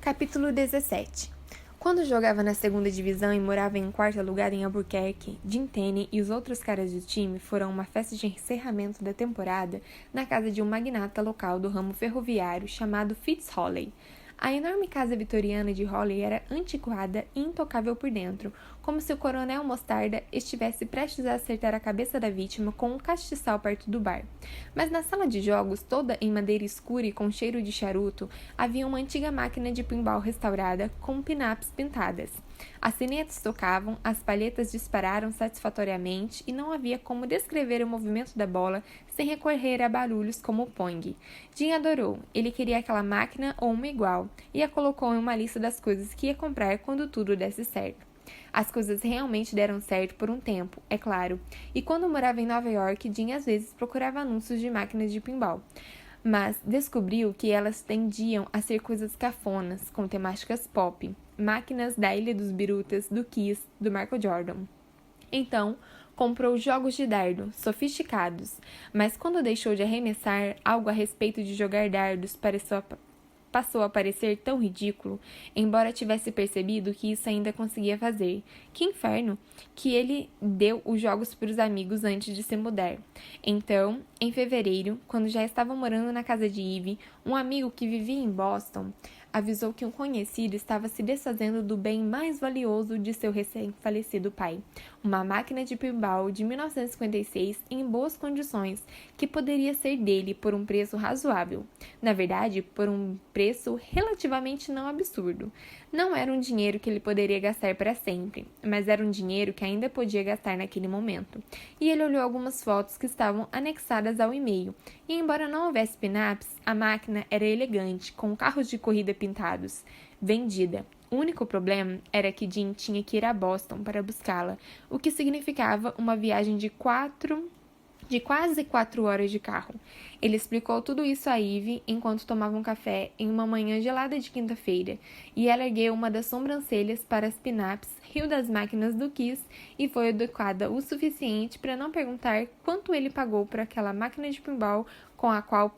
Capítulo 17. Quando jogava na segunda divisão e morava em quarto lugar em Albuquerque, Jim Tenney e os outros caras do time foram a uma festa de encerramento da temporada na casa de um magnata local do ramo ferroviário chamado Fitz Holly. A enorme casa vitoriana de Holly era antiquada e intocável por dentro, como se o coronel Mostarda estivesse prestes a acertar a cabeça da vítima com um castiçal perto do bar. Mas na sala de jogos, toda em madeira escura e com cheiro de charuto, havia uma antiga máquina de pinball restaurada com pin-ups pintadas. As sinetas tocavam, as palhetas dispararam satisfatoriamente e não havia como descrever o movimento da bola sem recorrer a barulhos como o poing. Jim adorou. Ele queria aquela máquina ou uma igual e a colocou em uma lista das coisas que ia comprar quando tudo desse certo. As coisas realmente deram certo por um tempo, é claro, e quando morava em Nova York, Jim às vezes procurava anúncios de máquinas de pinball. Mas descobriu que elas tendiam a ser coisas cafonas, com temáticas pop, máquinas da Ilha dos Birutas, do Kiss, do Michael Jordan. Então, comprou jogos de dardo, sofisticados, mas quando deixou de arremessar, algo a respeito de jogar dardos passou a parecer tão ridículo, embora tivesse percebido que isso ainda conseguia fazer. Que inferno! Que ele deu os jogos para os amigos antes de se mudar. Então, em fevereiro, quando já estava morando na casa de Eve, um amigo que vivia em Boston avisou que um conhecido estava se desfazendo do bem mais valioso de seu recém-falecido pai, uma máquina de pinball de 1956 em boas condições, que poderia ser dele por um preço razoável. Na verdade, por um preço relativamente não absurdo. Não era um dinheiro que ele poderia gastar para sempre, mas era um dinheiro que ainda podia gastar naquele momento. E ele olhou algumas fotos que estavam anexadas ao e-mail, e embora não houvesse pin-ups, a máquina era elegante, com carros de corrida pintados. Vendida. O único problema era que Jim tinha que ir a Boston para buscá-la, o que significava uma viagem de quase 4 horas de carro. Ele explicou tudo isso a Eve enquanto tomavam café em uma manhã gelada de quinta-feira, e ela ergueu uma das sobrancelhas para as pin-ups, riu das máquinas do Kiss e foi educada o suficiente para não perguntar quanto ele pagou por aquela máquina de pinball com a qual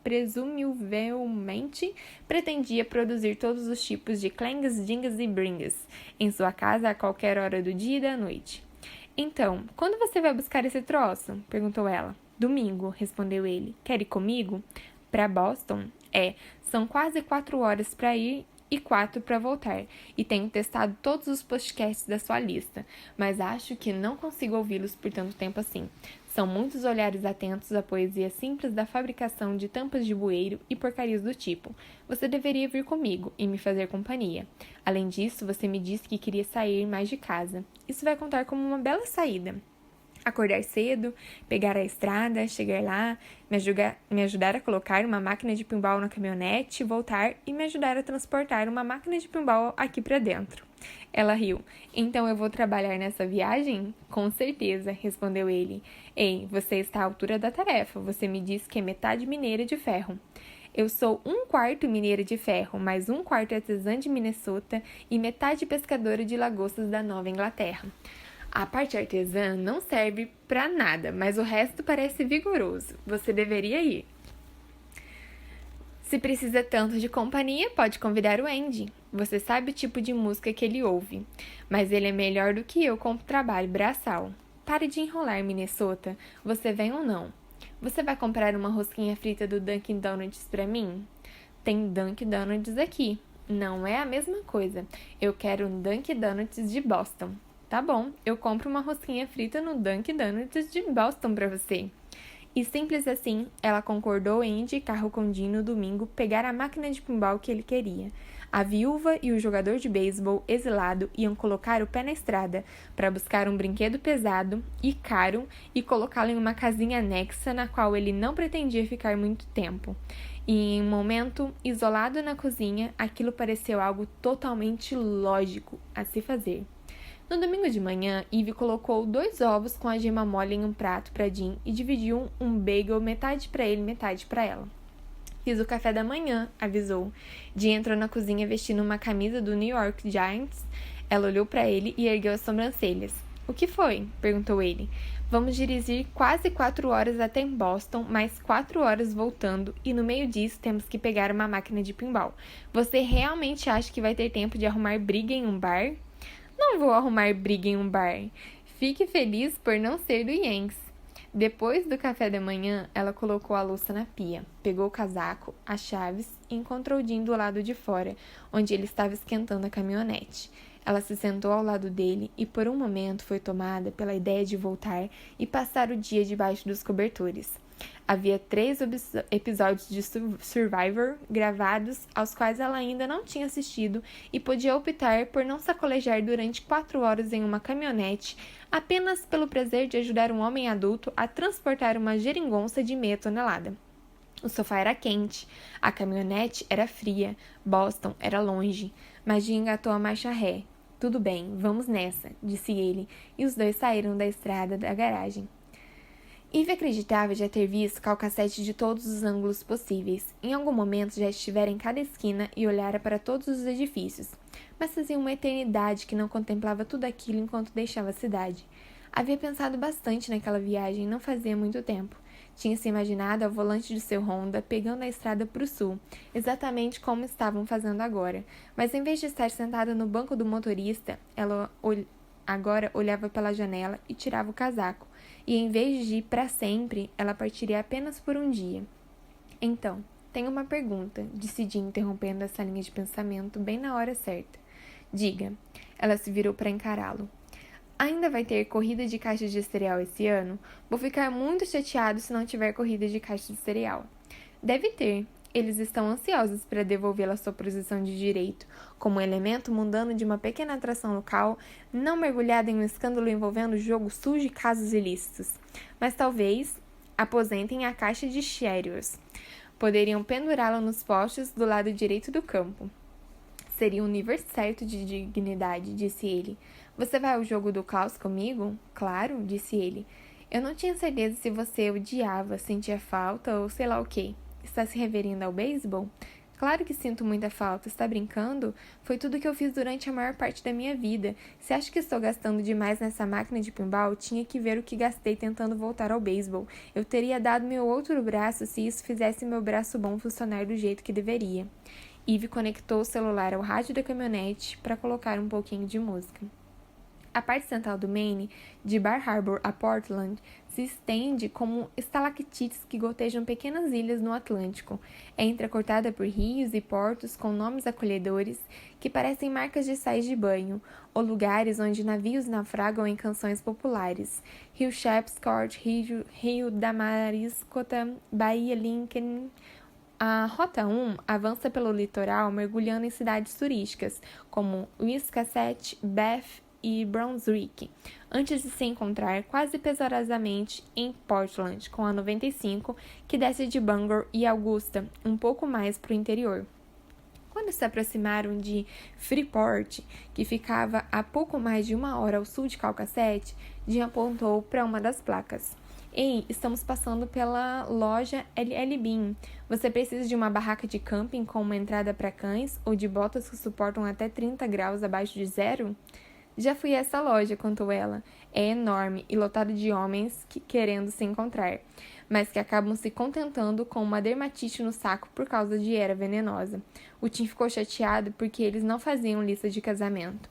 presumivelmente pretendia produzir todos os tipos de clangs, dingas e bringas em sua casa a qualquer hora do dia e da noite. Então, quando você vai buscar esse troço? Perguntou ela. Domingo, respondeu ele. Quer ir comigo? Para Boston? São quase 4 horas para ir e 4 para voltar, e tenho testado todos os podcasts da sua lista, mas acho que não consigo ouvi-los por tanto tempo assim. São muitos olhares atentos à poesia simples da fabricação de tampas de bueiro e porcarias do tipo. Você deveria vir comigo e me fazer companhia. Além disso, você me disse que queria sair mais de casa. Isso vai contar como uma bela saída. Acordar cedo, pegar a estrada, chegar lá, me ajudar a colocar uma máquina de pinball na caminhonete, voltar e me ajudar a transportar uma máquina de pinball aqui para dentro. Ela riu. Então eu vou trabalhar nessa viagem? Com certeza, respondeu ele. Ei, você está à altura da tarefa. Você me disse que é metade mineira de ferro. Eu sou 1/4 mineira de ferro, mais 1/4 artesã de Minnesota e metade pescadora de lagostas da Nova Inglaterra. A parte artesã não serve para nada, mas o resto parece vigoroso. Você deveria ir. Se precisa tanto de companhia, pode convidar o Andy. Você sabe o tipo de música que ele ouve, mas ele é melhor do que eu com o trabalho braçal. Pare de enrolar, Minnesota. Você vem ou não? Você vai comprar uma rosquinha frita do Dunkin' Donuts para mim? Tem Dunkin' Donuts aqui. Não é a mesma coisa. Eu quero um Dunkin' Donuts de Boston. Tá bom, eu compro uma rosquinha frita no Dunkin' Donuts de Boston para você. E simples assim, ela concordou em ir de carro com Jim no domingo pegar a máquina de pinball que ele queria. A viúva e o jogador de beisebol exilado iam colocar o pé na estrada para buscar um brinquedo pesado e caro e colocá-lo em uma casinha anexa na qual ele não pretendia ficar muito tempo. E em um momento, isolado na cozinha, aquilo pareceu algo totalmente lógico a se fazer. No domingo de manhã, Eve colocou 2 ovos com a gema mole em um prato para Jim e dividiu um bagel metade para ele, metade para ela. Fiz o café da manhã, avisou. Jim entrou na cozinha vestindo uma camisa do New York Giants. Ela olhou para ele e ergueu as sobrancelhas. O que foi? Perguntou ele. Vamos dirigir quase 4 horas até Boston, mais 4 horas voltando, e no meio disso temos que pegar uma máquina de pinball. Você realmente acha que vai ter tempo de arrumar briga em um bar? Não vou arrumar briga em um bar. Fique feliz por não ser do Yanks. Depois do café da manhã, ela colocou a louça na pia, pegou o casaco, as chaves e encontrou Jim do lado de fora, onde ele estava esquentando a caminhonete. Ela se sentou ao lado dele e por um momento foi tomada pela ideia de voltar e passar o dia debaixo dos cobertores. Havia 3 episódios de Survivor gravados, aos quais ela ainda não tinha assistido e podia optar por não sacolejar durante 4 horas em uma caminhonete apenas pelo prazer de ajudar um homem adulto a transportar uma geringonça de meia tonelada. O sofá era quente, a caminhonete era fria, Boston era longe, mas Jim engatou a marcha ré. Tudo bem, vamos nessa, disse ele, e os dois saíram da estrada da garagem. Eve acreditava já ter visto Calcacete de todos os ângulos possíveis. Em algum momento já estivera em cada esquina e olhara para todos os edifícios. Mas fazia uma eternidade que não contemplava tudo aquilo enquanto deixava a cidade. Havia pensado bastante naquela viagem não fazia muito tempo. Tinha se imaginado ao volante de seu Honda, pegando a estrada para o sul, exatamente como estavam fazendo agora. Mas em vez de estar sentada no banco do motorista, ela agora olhava pela janela e tirava o casaco. E em vez de ir para sempre, ela partiria apenas por um dia. Então, tenho uma pergunta, disse Jim, interrompendo essa linha de pensamento bem na hora certa. Diga. Ela se virou para encará-lo. Ainda vai ter corrida de caixa de cereal esse ano? Vou ficar muito chateado se não tiver corrida de caixa de cereal. Deve ter. Eles estão ansiosos para devolvê-la à sua posição de direito, como um elemento mundano de uma pequena atração local, não mergulhada em um escândalo envolvendo jogo sujo e casos ilícitos. Mas talvez aposentem a caixa de Cheerios. Poderiam pendurá-la nos postes do lado direito do campo. Seria um nível certo de dignidade, disse ele. Você vai ao jogo do Klaus comigo? Claro, disse ele. Eu não tinha certeza se você odiava, sentia falta ou sei lá o quê. Está se referindo ao beisebol? Claro que sinto muita falta. Está brincando? Foi tudo que eu fiz durante a maior parte da minha vida. Se acha que estou gastando demais nessa máquina de pinball, tinha que ver o que gastei tentando voltar ao beisebol. Eu teria dado meu outro braço se isso fizesse meu braço bom funcionar do jeito que deveria. Eve conectou o celular ao rádio da caminhonete para colocar um pouquinho de música. A parte central do Maine, de Bar Harbor a Portland, se estende como estalactites que gotejam pequenas ilhas no Atlântico. É entrecortada por rios e portos com nomes acolhedores que parecem marcas de sais de banho, ou lugares onde navios naufragam em canções populares. Rio Shepscott, Rio Damariscota, Baía Lincoln. A Rota 1 avança pelo litoral mergulhando em cidades turísticas, como Wiscasset, Bath e Brunswick, antes de se encontrar quase pesadamente em Portland, com a 95, que desce de Bangor e Augusta, um pouco mais para o interior. Quando se aproximaram de Freeport, que ficava a pouco mais de 1 hora ao sul de Calcasset, Jim apontou para uma das placas. Ei, estamos passando pela loja LL Bean. Você precisa de uma barraca de camping com uma entrada para cães ou de botas que suportam até 30 graus abaixo de zero? Já fui a essa loja, contou ela. É enorme e lotada de homens querendo se encontrar, mas que acabam se contentando com uma dermatite no saco por causa de erva venenosa. O Tim ficou chateado porque eles não faziam lista de casamento.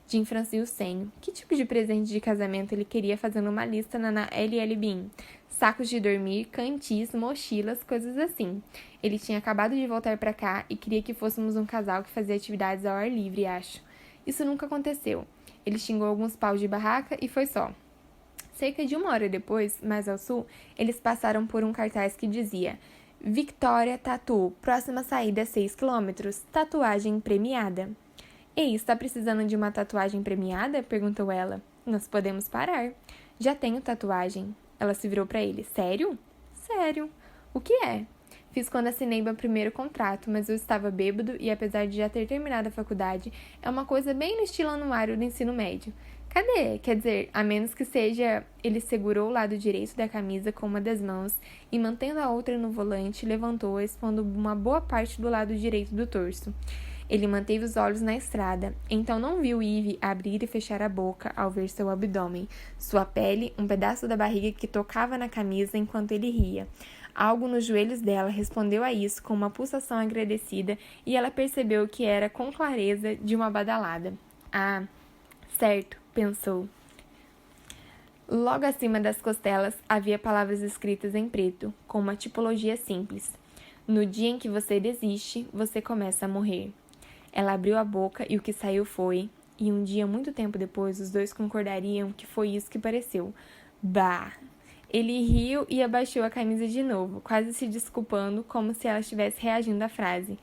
Jim franziu o senho. Que tipo de presente de casamento ele queria fazendo uma lista na LL Bean? Sacos de dormir, cantis, mochilas, coisas assim. Ele tinha acabado de voltar para cá e queria que fôssemos um casal que fazia atividades ao ar livre, acho. Isso nunca aconteceu. Ele xingou alguns paus de barraca e foi só. Cerca de 1 hora depois, mais ao sul, eles passaram por um cartaz que dizia Victoria Tattoo, próxima saída 6 km, tatuagem premiada. Ei, está precisando de uma tatuagem premiada? Perguntou ela. Nós podemos parar. Já tenho tatuagem. Ela se virou para ele. Sério? Sério. O que é? Fiz quando assinei meu primeiro contrato, mas eu estava bêbado e, apesar de já ter terminado a faculdade, é uma coisa bem no estilo anuário do ensino médio. Cadê? Quer dizer, a menos que seja... Ele segurou o lado direito da camisa com uma das mãos e, mantendo a outra no volante, levantou-a, expondo uma boa parte do lado direito do torso. Ele manteve os olhos na estrada, então não viu Eve abrir e fechar a boca ao ver seu abdômen, sua pele, um pedaço da barriga que tocava na camisa enquanto ele ria. Algo nos joelhos dela respondeu a isso com uma pulsação agradecida e ela percebeu que era com clareza de uma badalada. Ah, certo, pensou. Logo acima das costelas havia palavras escritas em preto, com uma tipologia simples. No dia em que você desiste, você começa a morrer. Ela abriu a boca e o que saiu foi, e um dia muito tempo depois os dois concordariam que foi isso que pareceu. Bah! Ele riu e abaixou a camisa de novo, quase se desculpando, como se ela estivesse reagindo à frase.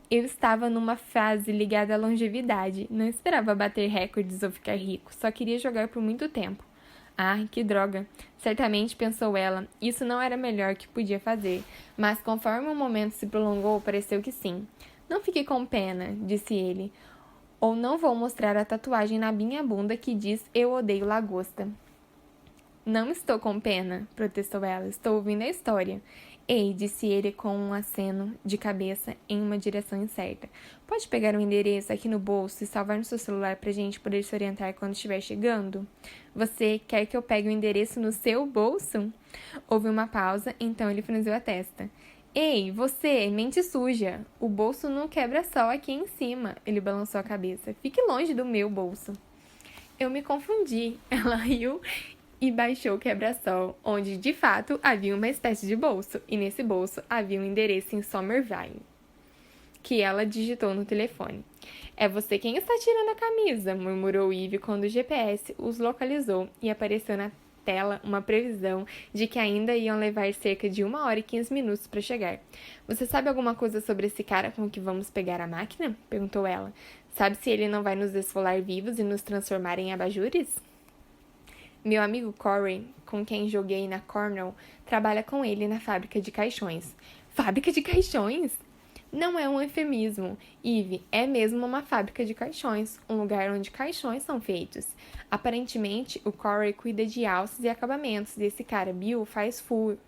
Eu estava numa fase ligada à longevidade, não esperava bater recordes ou ficar rico, só queria jogar por muito tempo. Ah, que droga! Certamente, pensou ela, isso não era melhor que podia fazer, mas conforme o momento se prolongou, pareceu que sim. Não fique com pena, disse ele, ou não vou mostrar a tatuagem na minha bunda que diz eu odeio lagosta. Não estou com pena, protestou ela, estou ouvindo a história. Ei, disse ele com um aceno de cabeça em uma direção incerta. Pode pegar o endereço aqui no bolso e salvar no seu celular pra gente poder se orientar quando estiver chegando? Você quer que eu pegue o endereço no seu bolso? Houve uma pausa, então ele franziu a testa. Ei, você, mente suja! O bolso não quebra só aqui em cima. Ele balançou a cabeça. Fique longe do meu bolso. Eu me confundi. Ela riu e baixou o quebra-sol, onde, de fato, havia uma espécie de bolso, e nesse bolso havia um endereço em Somerville, que ela digitou no telefone. É você quem está tirando a camisa, murmurou Eve quando o GPS os localizou e apareceu na tela uma previsão de que ainda iam levar cerca de 1 hora e 15 minutos para chegar. Você sabe alguma coisa sobre esse cara com que vamos pegar a máquina? Perguntou ela. Sabe se ele não vai nos esfolar vivos e nos transformar em abajures? Meu amigo Corey, com quem joguei na Cornell, trabalha com ele na fábrica de caixões. Fábrica de caixões? Não é um eufemismo. Eve, é mesmo uma fábrica de caixões, um lugar onde caixões são feitos. Aparentemente, o Corey cuida de alças e acabamentos, e esse cara, Bill, faz forros.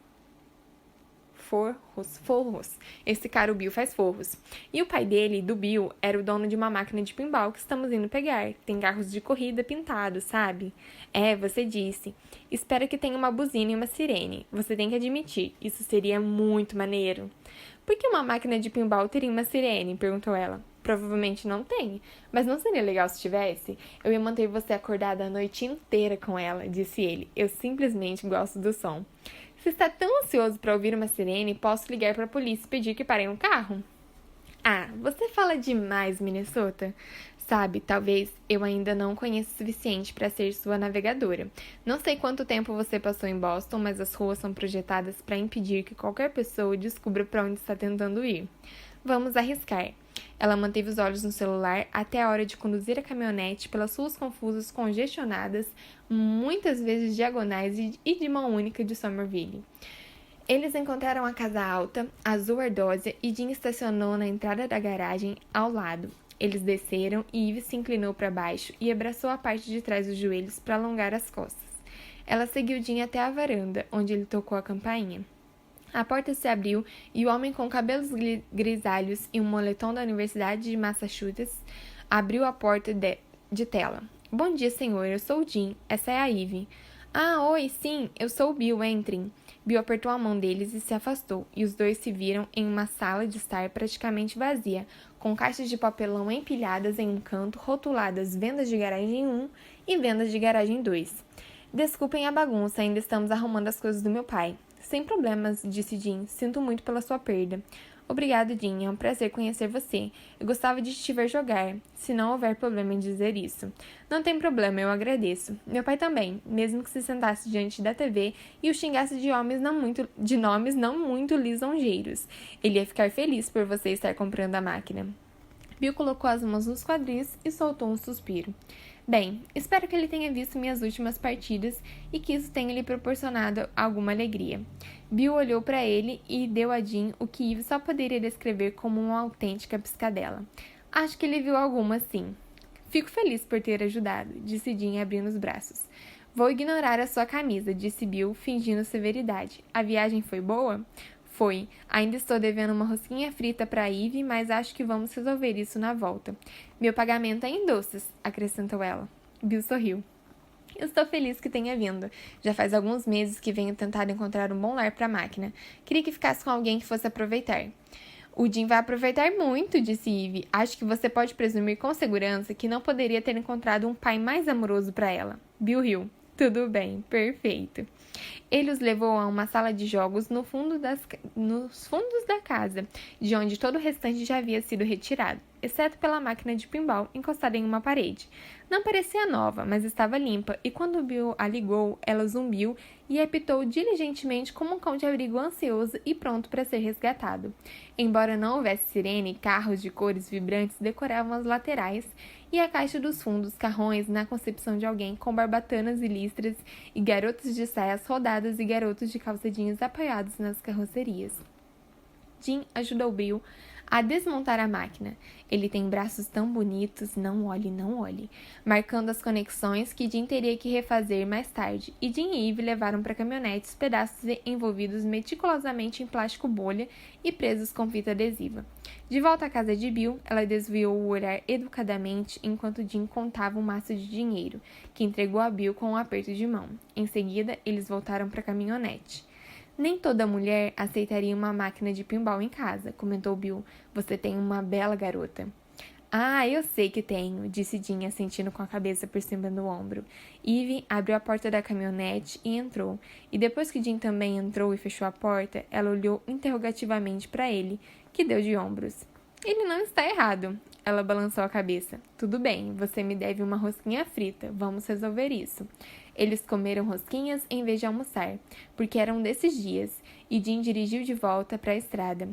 Esse cara, o Bill, faz forros. E o pai dele, do Bill, era o dono de uma máquina de pinball que estamos indo pegar. Tem carros de corrida pintados, sabe? É, você disse. Espero que tenha uma buzina e uma sirene. Você tem que admitir, isso seria muito maneiro. Por que uma máquina de pinball teria uma sirene? Perguntou ela. Provavelmente não tem, mas não seria legal se tivesse? Eu ia manter você acordada a noite inteira com ela, disse ele. Eu simplesmente gosto do som. Se está tão ansioso para ouvir uma sirene, posso ligar para a polícia e pedir que parem um carro? Ah, você fala demais, Minnesota. Sabe, talvez eu ainda não conheça o suficiente para ser sua navegadora. Não sei quanto tempo você passou em Boston, mas as ruas são projetadas para impedir que qualquer pessoa descubra para onde está tentando ir. Vamos arriscar. Ela manteve os olhos no celular até a hora de conduzir a caminhonete pelas ruas confusas, congestionadas, muitas vezes diagonais e de mão única de Somerville. Eles encontraram a casa alta, azul ardósia, e Jean estacionou na entrada da garagem ao lado. Eles desceram e Eve se inclinou para baixo e abraçou a parte de trás dos joelhos para alongar as costas. Ela seguiu Jean até a varanda, onde ele tocou a campainha. A porta se abriu e o homem com cabelos grisalhos e um moletom da Universidade de Massachusetts abriu a porta de tela. Bom dia, senhor. Eu sou o Jean. Essa é a Eve. Ah, oi, sim. Eu sou o Bill. Entrem. Bill apertou a mão deles e se afastou, e os dois se viram em uma sala de estar praticamente vazia, com caixas de papelão empilhadas em um canto, rotuladas vendas de garagem 1 e vendas de garagem 2. Desculpem a bagunça, ainda estamos arrumando as coisas do meu pai. Sem problemas, disse Jean. Sinto muito pela sua perda. Obrigado, Jean. É um prazer conhecer você. Eu gostava de te ver jogar, se não houver problema em dizer isso. Não tem problema, eu agradeço. Meu pai também, mesmo que se sentasse diante da TV e o xingasse de nomes não muito lisonjeiros. Ele ia ficar feliz por você estar comprando a máquina. Bill colocou as mãos nos quadris e soltou um suspiro. Bem, espero que ele tenha visto minhas últimas partidas e que isso tenha lhe proporcionado alguma alegria. Bill olhou para ele e deu a Jean o que Eve só poderia descrever como uma autêntica piscadela. Acho que ele viu alguma, sim. Fico feliz por ter ajudado, disse Jean abrindo os braços. Vou ignorar a sua camisa, disse Bill, fingindo severidade. A viagem foi boa? Foi. Ainda estou devendo uma rosquinha frita para a Ivy, mas acho que vamos resolver isso na volta. Meu pagamento é em doces, acrescentou ela. Bill sorriu. Estou feliz que tenha vindo. Já faz alguns meses que venho tentando encontrar um bom lar para a máquina. Queria que ficasse com alguém que fosse aproveitar. O Jim vai aproveitar muito, disse Ivy. Acho que você pode presumir com segurança que não poderia ter encontrado um pai mais amoroso para ela. Bill riu. Tudo bem, perfeito. Ele os levou a uma sala de jogos nos fundos da casa, de onde todo o restante já havia sido retirado, exceto pela máquina de pinball encostada em uma parede. Não parecia nova, mas estava limpa, e quando Bill a ligou, ela zumbiu e apitou diligentemente como um cão de abrigo ansioso e pronto para ser resgatado. Embora não houvesse sirene, carros de cores vibrantes decoravam as laterais, e a caixa dos fundos, carrões na concepção de alguém com barbatanas e listras, e garotos de saias rodadas e garotos de calça jeans apoiados nas carrocerias. Jim ajudou Bill a desmontar a máquina. Ele tem braços tão bonitos, não olhe, marcando as conexões que Jim teria que refazer mais tarde, e Jim e Eve levaram para a caminhonete os pedaços envolvidos meticulosamente em plástico bolha e presos com fita adesiva. De volta à casa de Bill, ela desviou o olhar educadamente enquanto Jim contava um maço de dinheiro, que entregou a Bill com um aperto de mão. Em seguida, eles voltaram para a caminhonete. Nem toda mulher aceitaria uma máquina de pinball em casa, comentou Bill. Você tem uma bela garota. Ah, eu sei que tenho, disse Jim, assentindo com a cabeça por cima do ombro. Eve abriu a porta da caminhonete e entrou. E depois que Jim também entrou e fechou a porta, ela olhou interrogativamente para ele, que deu de ombros. Ele não está errado. Ela balançou a cabeça. Tudo bem, você me deve uma rosquinha frita. Vamos resolver isso. Eles comeram rosquinhas em vez de almoçar, porque eram desses dias, e Jim dirigiu de volta para a estrada.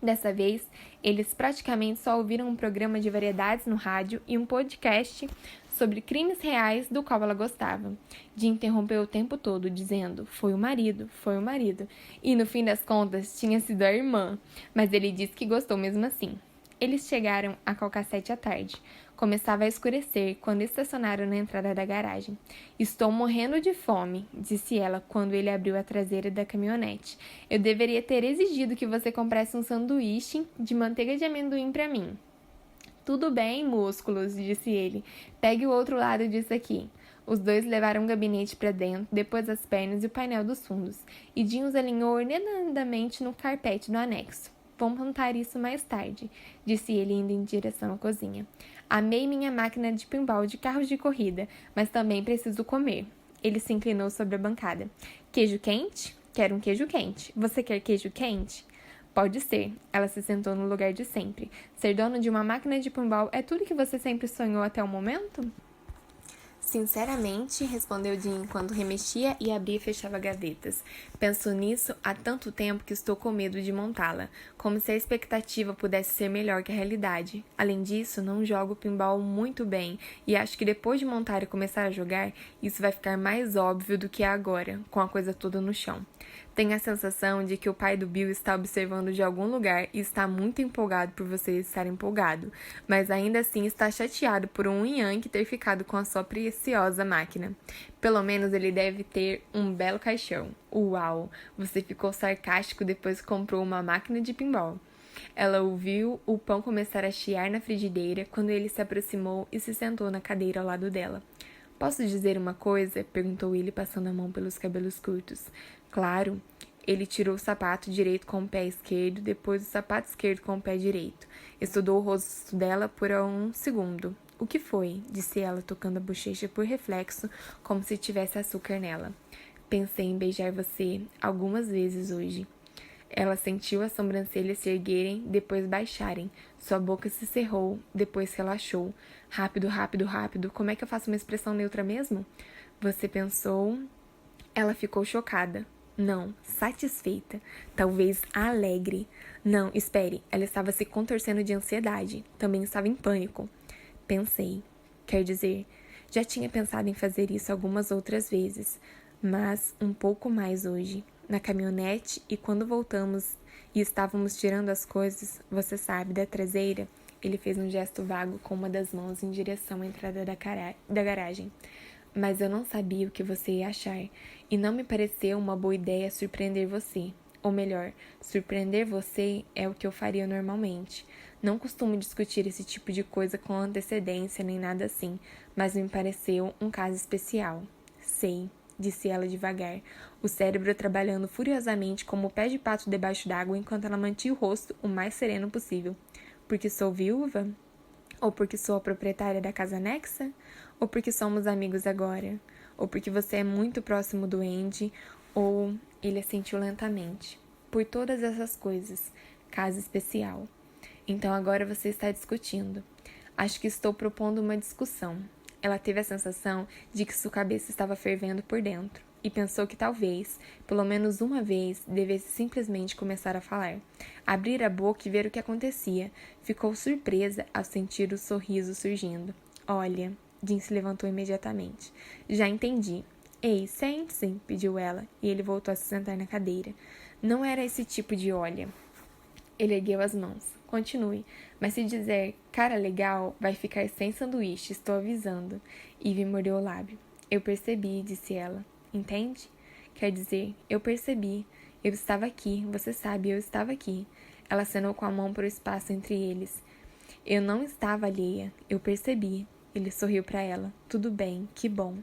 Dessa vez, eles praticamente só ouviram um programa de variedades no rádio e um podcast sobre crimes reais do qual ela gostava. Jim interrompeu o tempo todo, dizendo, foi o marido, e no fim das contas tinha sido a irmã, mas ele disse que gostou mesmo assim. Eles chegaram a Calcacete à tarde. Começava a escurecer quando estacionaram na entrada da garagem. Estou morrendo de fome, disse ela quando ele abriu a traseira da caminhonete. Eu deveria ter exigido que você comprasse um sanduíche de manteiga de amendoim para mim. Tudo bem, músculos, disse ele. Pegue o outro lado disso aqui. Os dois levaram o gabinete para dentro, depois as pernas e o painel dos fundos, e Jim os alinhou ordenadamente no carpete do anexo. Vamos montar isso mais tarde, disse ele indo em direção à cozinha. Amei minha máquina de pinball de carros de corrida, mas também preciso comer. Ele se inclinou sobre a bancada. Queijo quente? Quero um queijo quente. Você quer queijo quente? Pode ser. Ela se sentou no lugar de sempre. Ser dono de uma máquina de pinball é tudo que você sempre sonhou até o momento? Sinceramente, respondeu Jim enquanto remexia e abria e fechava gavetas. Penso nisso há tanto tempo que estou com medo de montá-la, como se a expectativa pudesse ser melhor que a realidade. Além disso, não jogo pinball muito bem e acho que depois de montar e começar a jogar, isso vai ficar mais óbvio do que é agora, com a coisa toda no chão. Tenho a sensação de que o pai do Bill está observando de algum lugar e está muito empolgado por você estar empolgado, mas ainda assim está chateado por um Yankee ter ficado com a sua preciosa máquina. Pelo menos ele deve ter um belo caixão. Uau! Você ficou sarcástico depois que comprou uma máquina de pinball. Ela ouviu o pão começar a chiar na frigideira quando ele se aproximou e se sentou na cadeira ao lado dela. Posso dizer uma coisa? Perguntou ele, passando a mão pelos cabelos curtos. Claro. Ele tirou o sapato direito com o pé esquerdo, depois o sapato esquerdo com o pé direito. Estudou o rosto dela por um segundo. O que foi? Disse ela, tocando a bochecha por reflexo, como se tivesse açúcar nela. Pensei em beijar você algumas vezes hoje. Ela sentiu as sobrancelhas se erguerem, depois baixarem. Sua boca se cerrou, depois relaxou. Rápido, rápido, rápido. Como é que eu faço uma expressão neutra mesmo? Você pensou... Ela ficou chocada. Não, satisfeita. Talvez alegre. Não, espere. Ela estava se contorcendo de ansiedade. Também estava em pânico. Pensei. Quer dizer, já tinha pensado em fazer isso algumas outras vezes, mas um pouco mais hoje. Na caminhonete e quando voltamos e estávamos tirando as coisas, você sabe, da traseira, ele fez um gesto vago com uma das mãos em direção à entrada da garagem. Mas eu não sabia o que você ia achar, e não me pareceu uma boa ideia surpreender você. Ou melhor, surpreender você é o que eu faria normalmente. Não costumo discutir esse tipo de coisa com antecedência nem nada assim, mas me pareceu um caso especial. Sei, disse ela devagar, o cérebro trabalhando furiosamente como o pé de pato debaixo d'água enquanto ela mantinha o rosto o mais sereno possível. Porque sou viúva? Ou porque sou a proprietária da casa anexa? Ou porque somos amigos agora? Ou porque você é muito próximo do Andy? Ou ele assentiu lentamente. Por todas essas coisas. Caso especial. Então agora você está discutindo. Acho que estou propondo uma discussão. Ela teve a sensação de que sua cabeça estava fervendo por dentro e pensou que talvez, pelo menos uma vez, devesse simplesmente começar a falar. Abrir a boca e ver o que acontecia. Ficou surpresa ao sentir o sorriso surgindo. Olha, Jim se levantou imediatamente. Já entendi. Ei, sente-se, pediu ela, e ele voltou a se sentar na cadeira. Não era esse tipo de olha. Ele ergueu as mãos. Continue, mas se dizer cara legal, vai ficar sem sanduíche, estou avisando. Ivy mordeu o lábio. Eu percebi, disse ela. Entende? Quer dizer, eu percebi. Eu estava aqui, você sabe, eu estava aqui. Ela acenou com a mão para o espaço entre eles. Eu não estava alheia, eu percebi. Ele sorriu para ela. Tudo bem, que bom.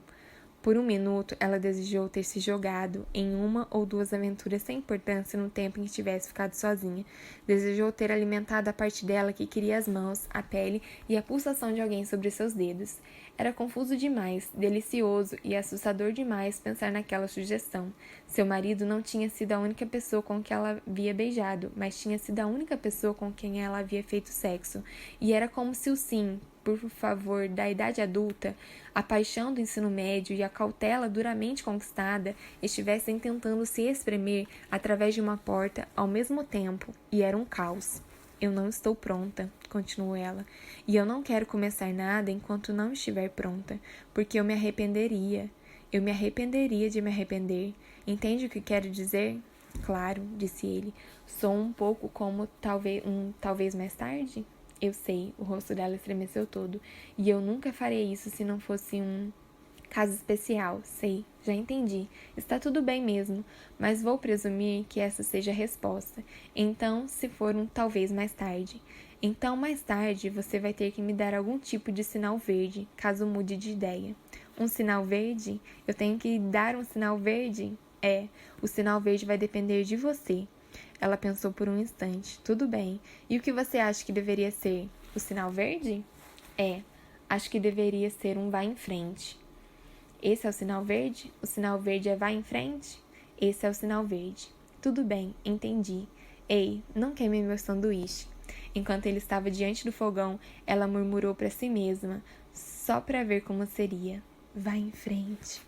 Por um minuto, ela desejou ter se jogado em uma ou duas aventuras sem importância no tempo em que tivesse ficado sozinha. Desejou ter alimentado a parte dela que queria as mãos, a pele e a pulsação de alguém sobre seus dedos. Era confuso demais, delicioso e assustador demais pensar naquela sugestão. Seu marido não tinha sido a única pessoa com quem ela havia beijado, mas tinha sido a única pessoa com quem ela havia feito sexo. E era como se o sim, por favor, da idade adulta, a paixão do ensino médio e a cautela duramente conquistada estivessem tentando se espremer através de uma porta ao mesmo tempo, e era um caos. Eu não estou pronta, continuou ela, e eu não quero começar nada enquanto não estiver pronta, porque eu me arrependeria. Eu me arrependeria de me arrepender. Entende o que quero dizer? Claro, disse ele. Sou um pouco como talvez mais tarde? Eu sei, o rosto dela estremeceu todo, e eu nunca farei isso se não fosse um caso especial, sei, já entendi. Está tudo bem mesmo, mas vou presumir que essa seja a resposta. Então, se for um talvez mais tarde. Então, mais tarde, você vai ter que me dar algum tipo de sinal verde, caso mude de ideia. Um sinal verde? Eu tenho que dar um sinal verde? É, o sinal verde vai depender de você. Ela pensou por um instante. Tudo bem. E o que você acha que deveria ser? O sinal verde? É, acho que deveria ser um vá em frente. Esse é o sinal verde? O sinal verde é vá em frente? Esse é o sinal verde. Tudo bem, entendi. Ei, não queime meu sanduíche. Enquanto ele estava diante do fogão, ela murmurou para si mesma, só para ver como seria. Vá em frente.